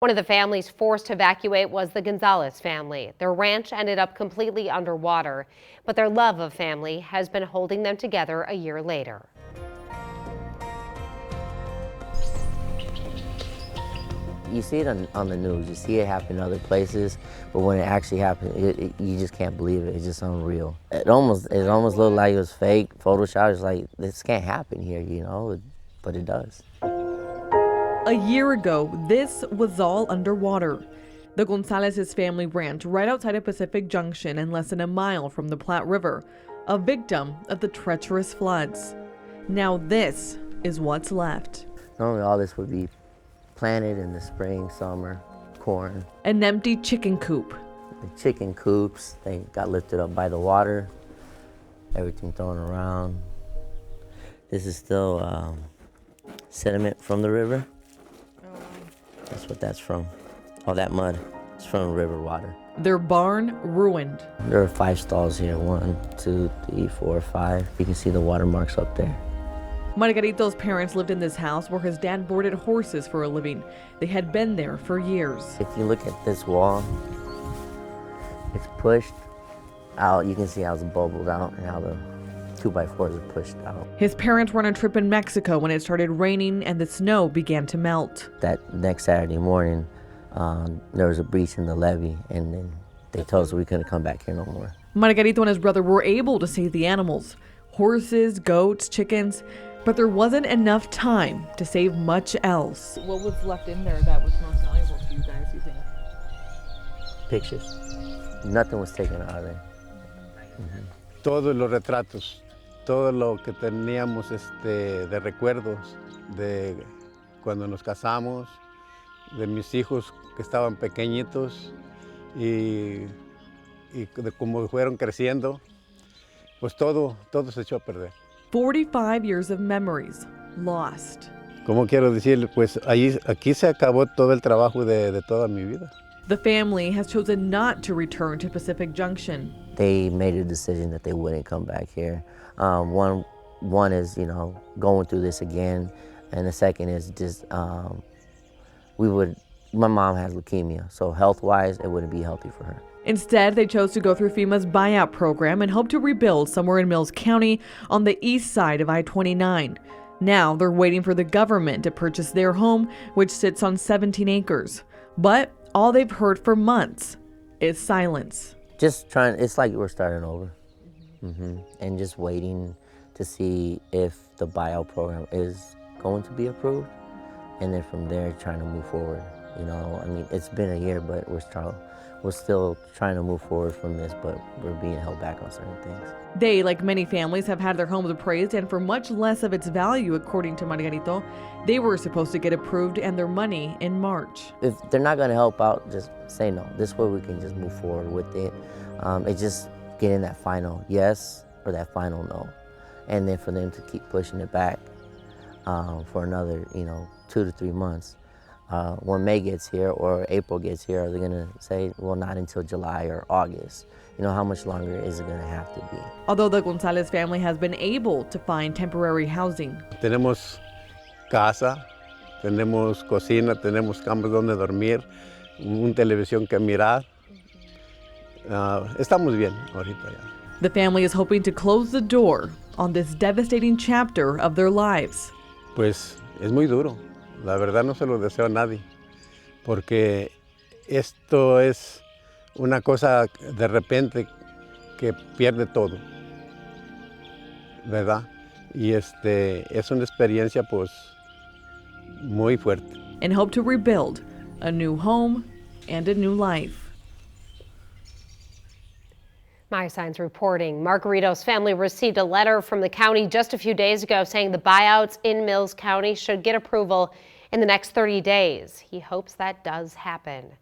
One of the families forced to evacuate was the Gonzalez family. Their ranch ended up completely underwater, but their love of family has been holding them together a year later. You see it on the news, you see it happen in other places, but when it actually happens, you just can't believe it. It's just unreal. It almost looked like it was fake, Photoshop. It's like, this can't happen here, you know, but it does. A year ago, this was all underwater. The Gonzalez's family ranch right outside of Pacific Junction and less than a mile from the Platte River, a victim of the treacherous floods. Now this is what's left. Normally all this would be planted in the spring, summer, corn. An empty chicken coop. The chicken coops, they got lifted up by the water, everything thrown around. This is still sediment from the river. That's what that's from. All that mud is from river water. Their barn ruined. There are 5 stalls here, 1, 2, 3, 4, 5. You can see the watermarks up there. Margarito's parents lived in this house where his dad boarded horses for a living. They had been there for years. If you look at this wall, it's pushed out. You can see how it's bubbled out and how the 2x4s are pushed out. His parents were on a trip in Mexico when it started raining and the snow began to melt. That next Saturday morning, there was a breach in the levee, and then they told us we couldn't come back here no more. Margarito and his brother were able to save the animals, horses, goats, chickens, but there wasn't enough time to save much else. What was left in there that was most valuable to you guys, you think? Pictures. Nothing was taken out of there. Todos los retratos, todo lo que teníamos de recuerdos de cuando nos casamos, de mis hijos que estaban pequeñitos y de cómo fueron creciendo, pues todo se echó a perder. 45 years of memories lost. Como quiero decirle, pues aquí se acabó todo el trabajo de toda mi vida. The family has chosen not to return to Pacific Junction. They made a decision that they wouldn't come back here. One is, you know, going through this again, and the second is just my mom has leukemia, so health-wise, it wouldn't be healthy for her. Instead, they chose to go through FEMA's buyout program and hope to rebuild somewhere in Mills County on the east side of I-29. Now they're waiting for the government to purchase their home, which sits on 17 acres. But all they've heard for months is silence. Just trying, it's like we're starting over. And just waiting to see if the buyout program is going to be approved. And then from there, trying to move forward. You know, I mean, it's been a year, but we're still trying to move forward from this, but we're being held back on certain things. They, like many families, have had their homes appraised, and for much less of its value, according to Margarito. They were supposed to get approved and their money in March. If they're not going to help out, just say no. This way we can just move forward with it. It's just getting that final yes or that final no. And then for them to keep pushing it back for another, 2 to 3 months. When May gets here or April gets here, are they going to say, well, not until July or August? You know, how much longer is it going to have to be? Although the Gonzalez family has been able to find temporary housing. Tenemos casa, tenemos cocina, tenemos camas donde dormir, una televisión que mirar. Estamos bien ahorita ya. The family is hoping to close the door on this devastating chapter of their lives. Pues es muy duro. La verdad no se lo deseo a nadie, porque esto es una cosa de repente que pierde todo, ¿verdad? Y es una experiencia pues muy fuerte. And hope to rebuild a new home and a new life. Maya Signs reporting. Margarito's family received a letter from the county just a few days ago saying the buyouts in Mills County should get approval in the next 30 days. He hopes that does happen.